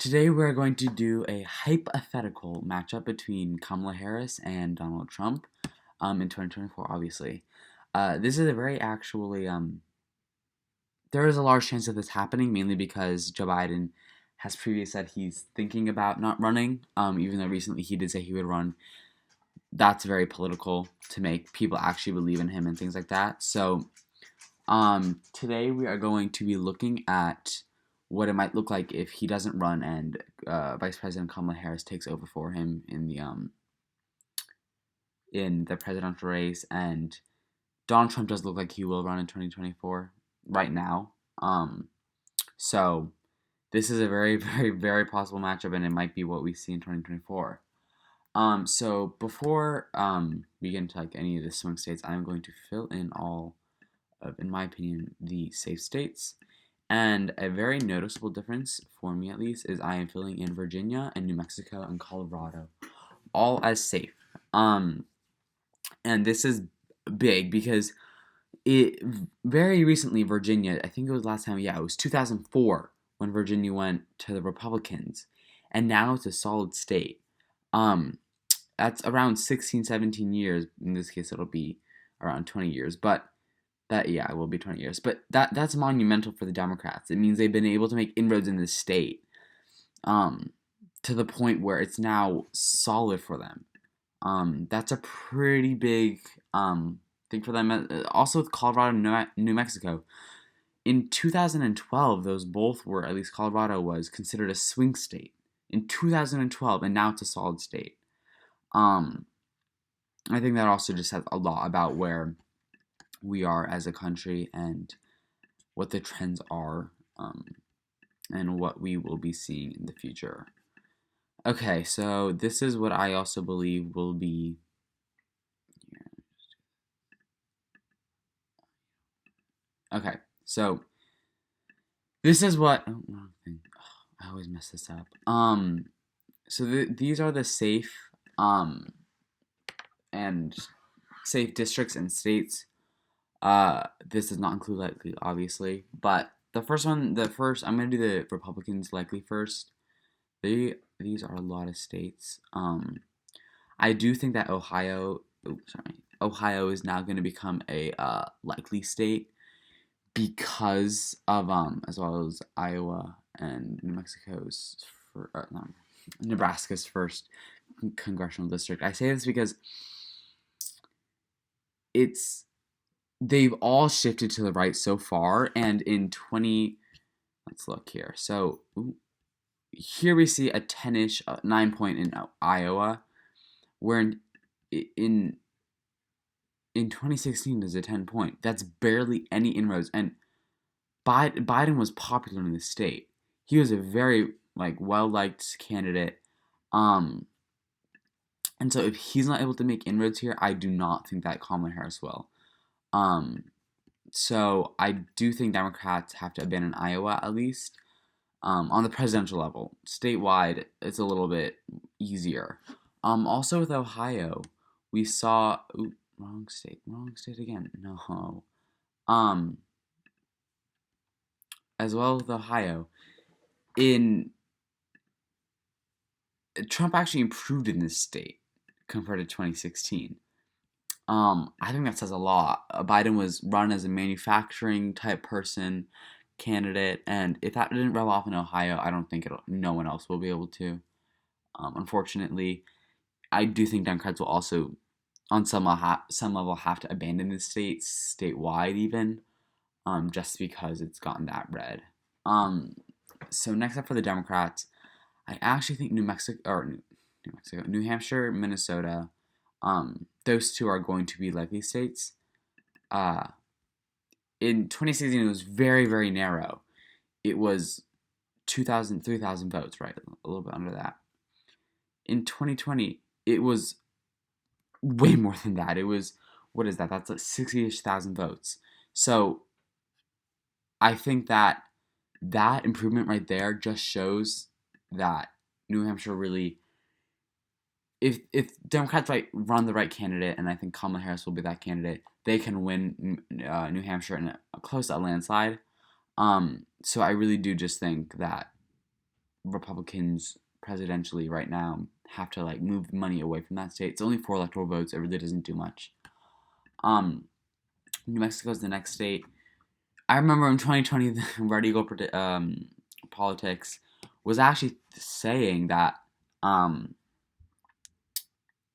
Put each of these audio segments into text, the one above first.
Today we're going to do a hypothetical matchup between Kamala Harris and Donald Trump in 2024, obviously. This is a very actually, there is a large chance of this happening, mainly because Joe Biden has previously said he's thinking about not running, even though recently he did say he would run. That's very political to make people actually believe in him and things like that. So today we are going to be looking at what it might look like if he doesn't run and Vice President Kamala Harris takes over for him in the presidential race, and Donald Trump does look like he will run in 2024 right now. So this is a very very very possible matchup, and it might be what we see in 2024. So before we get into like any of the swing states, I'm going to fill in all of, in my opinion, the safe states. And a very noticeable difference, for me at least, is I am filling in Virginia and New Mexico and Colorado, all as safe. Um, and this is big because it very recently Virginia, I think it was last time, yeah, it was 2004 when Virginia went to the Republicans, and now it's a solid state. Um, that's around 16, 17 years. In this case, it'll be around 20 years, but that, yeah, it will be 20 years. But that's monumental for the Democrats. It means they've been able to make inroads in this state, um, to the point where it's now solid for them. That's a pretty big thing for them. Also with Colorado and New Mexico. In 2012, those both were, at least Colorado was, considered a swing state. In 2012, and now it's a solid state. Um, I think that also just says a lot about where we are as a country and what the trends are, and what we will be seeing in the future. Okay, so this is what I also believe will be. Okay, so this is what. Oh, wrong thing. Oh, I always mess this up. So these are the safe, and safe districts and states. This does not include likely, obviously, but I'm gonna do the Republicans likely first. These are a lot of states. I do think that Ohio is now going to become a likely state because of as well as Iowa and New Mexico's for no, Nebraska's first congressional district. I say this because it's they've all shifted to the right so far, and in 20, let's look here. So here we see a 10-ish 9 point in Iowa, where in in 2016 there's a 10 point. That's barely any inroads, and Biden was popular in the state. He was a very well liked candidate, um, and so if he's not able to make inroads here, I do not think that Kamala Harris will. Um, so I do think Democrats have to abandon Iowa at least. On the presidential level, statewide, it's a little bit easier. Also with Ohio, we saw wrong state again. No. Um, as well with Ohio, in Trump actually improved in this state compared to 2016. I think that says a lot. Biden was run as a manufacturing type person candidate, and if that didn't rub off in Ohio, I don't think no one else will be able to. Unfortunately, I do think Democrats will also, on some level, have to abandon the state statewide even, just because it's gotten that red. So next up for the Democrats, I actually think New Hampshire, Minnesota, those two are going to be likely states. In 2016, it was very, very narrow. It was 2,000, 3,000 votes, right? A little bit under that. In 2020, it was way more than that. It was, what is that? That's like 60-ish thousand votes. So I think that improvement right there just shows that New Hampshire really, if Democrats run the right candidate, and I think Kamala Harris will be that candidate, they can win New Hampshire in a close to a landslide. So I really do just think that Republicans presidentially right now have to like move money away from that state. It's only 4 electoral votes. It really doesn't do much. New Mexico is the next state. I remember in 2020, the Radical Politics was actually saying that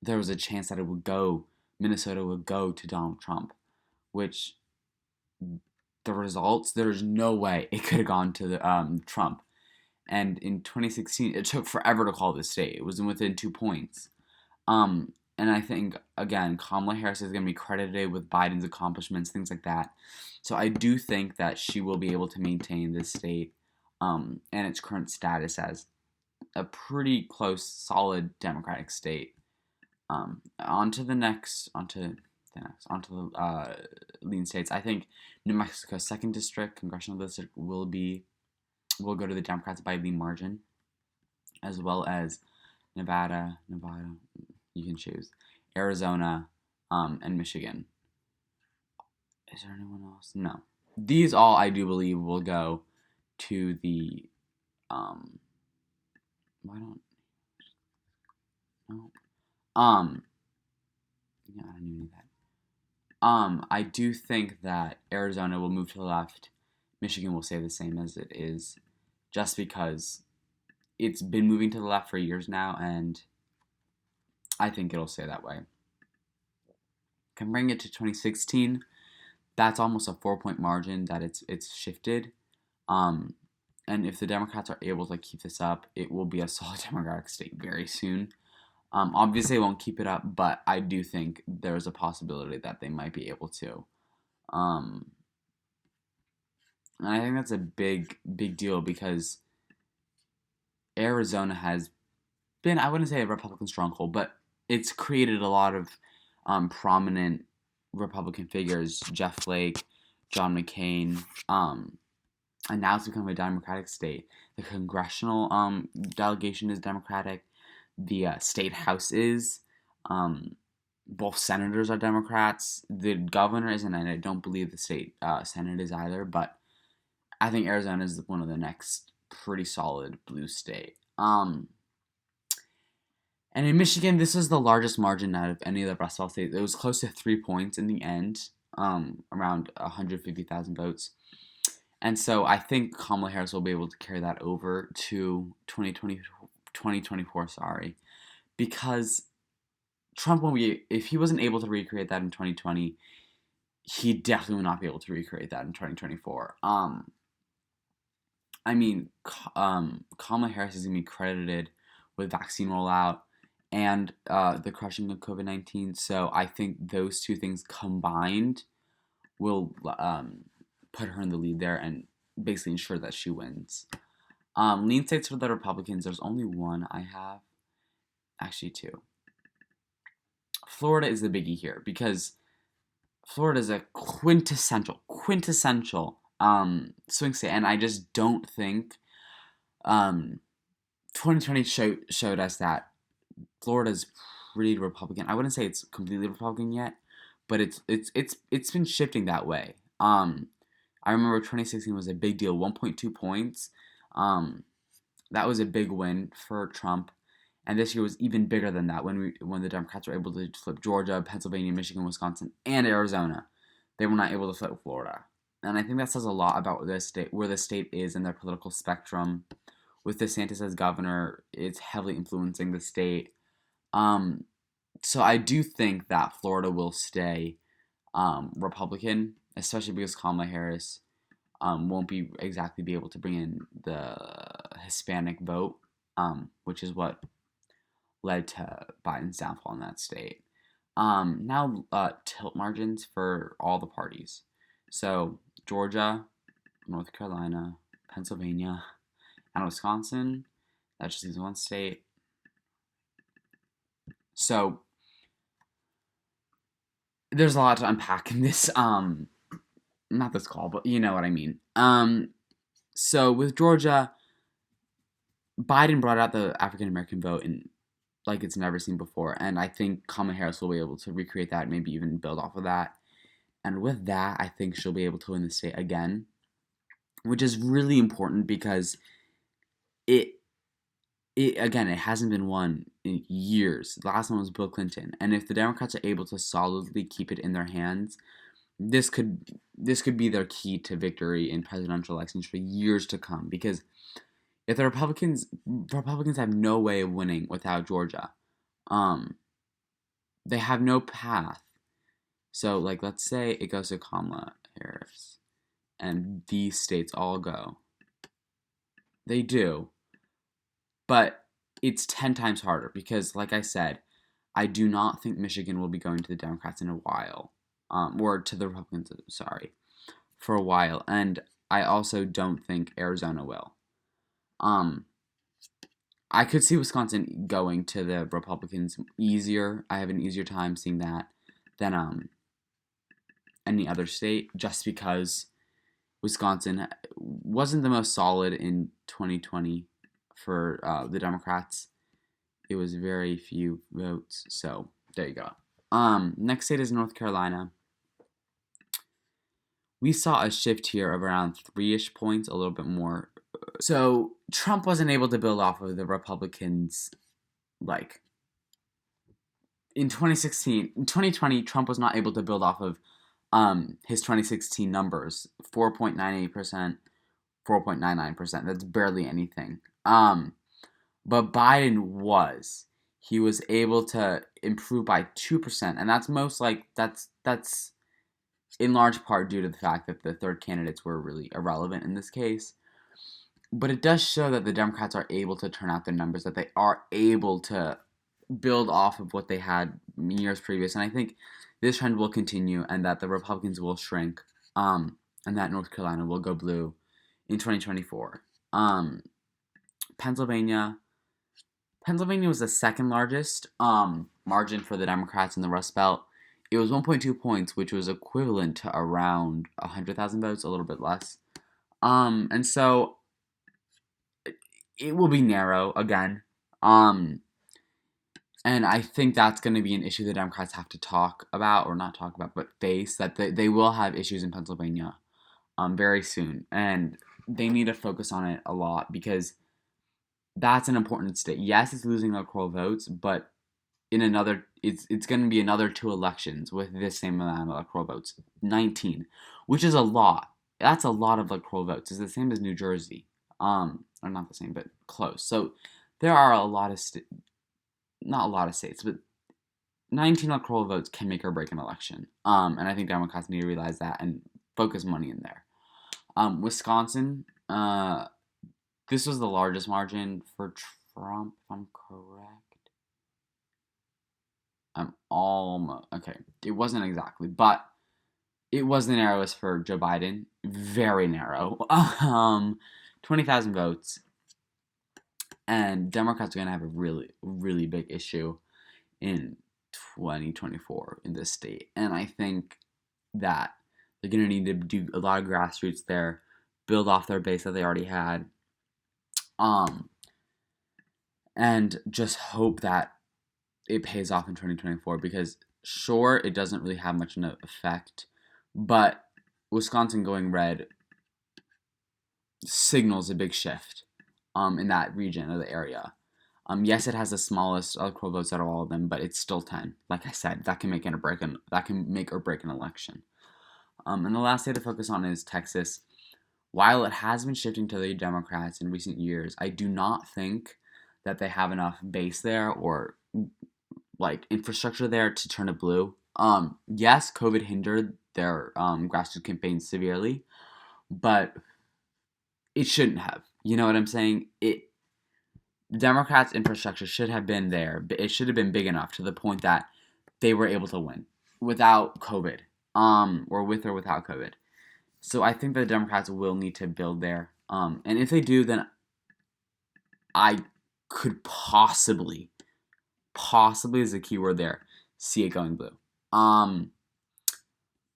there was a chance that Minnesota would go to Donald Trump, which the results, there's no way it could have gone to Trump. And in 2016, it took forever to call the state. It was within 2 points. And I think, again, Kamala Harris is going to be credited with Biden's accomplishments, things like that. So I do think that she will be able to maintain this state and its current status as a pretty close, solid Democratic state. On to the lean states. I think New Mexico's 2nd district, congressional district, will go to the Democrats by a lean margin, as well as Nevada, you can choose, Arizona, and Michigan. Is there anyone else? No. These all, I do believe, will go to the, why don't, no. Yeah, I don't even need that. I do think that Arizona will move to the left. Michigan will stay the same as it is, just because it's been moving to the left for years now, and I think it'll stay that way. Can bring it to 2016. That's almost a 4-point margin that it's shifted. And if the Democrats are able to keep this up, it will be a solid Democratic state very soon. Obviously, they won't keep it up, but I do think there's a possibility that they might be able to. And I think that's a big deal because Arizona has been, I wouldn't say a Republican stronghold, but it's created a lot of prominent Republican figures, Jeff Flake, John McCain, and now it's become a Democratic state. The congressional delegation is Democratic. The state house is. Both senators are Democrats. The governor isn't, and I don't believe the state senate is either, but I think Arizona is one of the next pretty solid blue state. And in Michigan, this is the largest margin out of any of the Rust Belt states. It was close to 3 points in the end, around 150,000 votes. And so I think Kamala Harris will be able to carry that over to 2024, because Trump won't be, if he wasn't able to recreate that in 2020, he definitely will not be able to recreate that in 2024. Kamala Harris is going to be credited with vaccine rollout and the crushing of COVID-19. So I think those two things combined will put her in the lead there and basically ensure that she wins. Lean states for the Republicans, there's only one I have. Actually, two. Florida is the biggie here because Florida is a quintessential swing state, and I just don't think 2020 showed us that Florida's pretty Republican. I wouldn't say it's completely Republican yet, but it's been shifting that way. I remember 2016 was a big deal, 1.2 points. That was a big win for Trump. And this year was even bigger than that when the Democrats were able to flip Georgia, Pennsylvania, Michigan, Wisconsin, and Arizona. They were not able to flip Florida. And I think that says a lot about where the state is in their political spectrum. With DeSantis as governor, it's heavily influencing the state. So I do think that Florida will stay Republican, especially because Kamala Harris won't be able to bring in the Hispanic vote, which is what led to Biden's downfall in that state. Now tilt margins for all the parties. So Georgia, North Carolina, Pennsylvania, and Wisconsin. That just leaves one state. So there's a lot to unpack in this, not this call, but you know what I mean. So with Georgia, Biden brought out the African American vote in like it's never seen before, and I think Kamala Harris will be able to recreate that, maybe even build off of that. And with that, I think she'll be able to win the state again, which is really important because it it hasn't been won in years. The last one was Bill Clinton, and if the Democrats are able to solidly keep it in their hands, this could be their key to victory in presidential elections for years to come. Because if the Republicans have no way of winning without Georgia. Um, they have no path. So, like, let's say it goes to Kamala Harris, and these states all go. They do, but it's 10 times harder because, like I said, I do not think Michigan will be going to the Democrats in a while, or to the Republicans, sorry, for a while, and I also don't think Arizona will. Um, I could see Wisconsin going to the Republicans easier. I have an easier time seeing that than any other state, just because Wisconsin wasn't the most solid in 2020 for the Democrats. It was very few votes. So there you go. Next state is North Carolina. We saw a shift here of around 3-ish points, a little bit more. So Trump wasn't able to build off of the Republicans, like, in 2020, Trump was not able to build off of his 2016 numbers, 4.98%, 4.99%. That's barely anything. But Biden was. He was able to improve by 2%, and that's in large part due to the fact that the third candidates were really irrelevant in this case. But it does show that the Democrats are able to turn out their numbers, that they are able to build off of what they had years previous, and I think this trend will continue, and that the Republicans will shrink, and that North Carolina will go blue in 2024. Pennsylvania. Pennsylvania was the second largest margin for the Democrats in the Rust Belt. It was 1.2 points, which was equivalent to around 100,000 votes, a little bit less. And so it will be narrow again. And I think that's going to be an issue the Democrats have to talk about, or not talk about, but face, that they will have issues in Pennsylvania very soon. And they need to focus on it a lot because that's an important state. Yes, it's losing electoral votes, but it's going to be another 2 elections with this same amount of electoral votes, 19, which is a lot. That's a lot of electoral votes. It's the same as New Jersey, or not the same, but close. So there are a lot of not a lot of states, but 19 electoral votes can make or break an election. And I think Democrats need to realize that and focus money in there. Wisconsin, this was the largest margin for Trump, if I'm correct. I'm almost okay. It wasn't exactly, but it was the narrowest for Joe Biden. Very narrow. 20,000 votes, and Democrats are gonna have a really, really big issue in 2024 in this state, and I think that they're gonna need to do a lot of grassroots there, build off their base that they already had, and just hope that it pays off in 2024, because sure, it doesn't really have much of an effect, but Wisconsin going red signals a big shift in that region or the area. Yes, it has the smallest electoral votes out of all of them, but it's still 10. Like I said, that can make or break an election. And the last state to focus on is Texas. While it has been shifting to the Democrats in recent years, I do not think that they have enough base there or like infrastructure there to turn it blue. Yes, COVID hindered their grassroots campaigns severely, but it shouldn't have. You know what I'm saying? Democrats' infrastructure should have been there. It should have been big enough to the point that they were able to win without COVID, or with or without COVID. So I think the Democrats will need to build there. And if they do, then I could possibly is the key word there, see it going blue.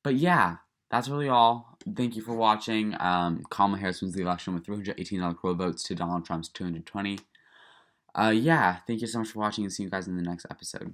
But yeah, that's really all. Thank you for watching. Kamala Harris wins the election with 318 electoral votes to Donald Trump's 220. Yeah, thank you so much for watching, and see you guys in the next episode.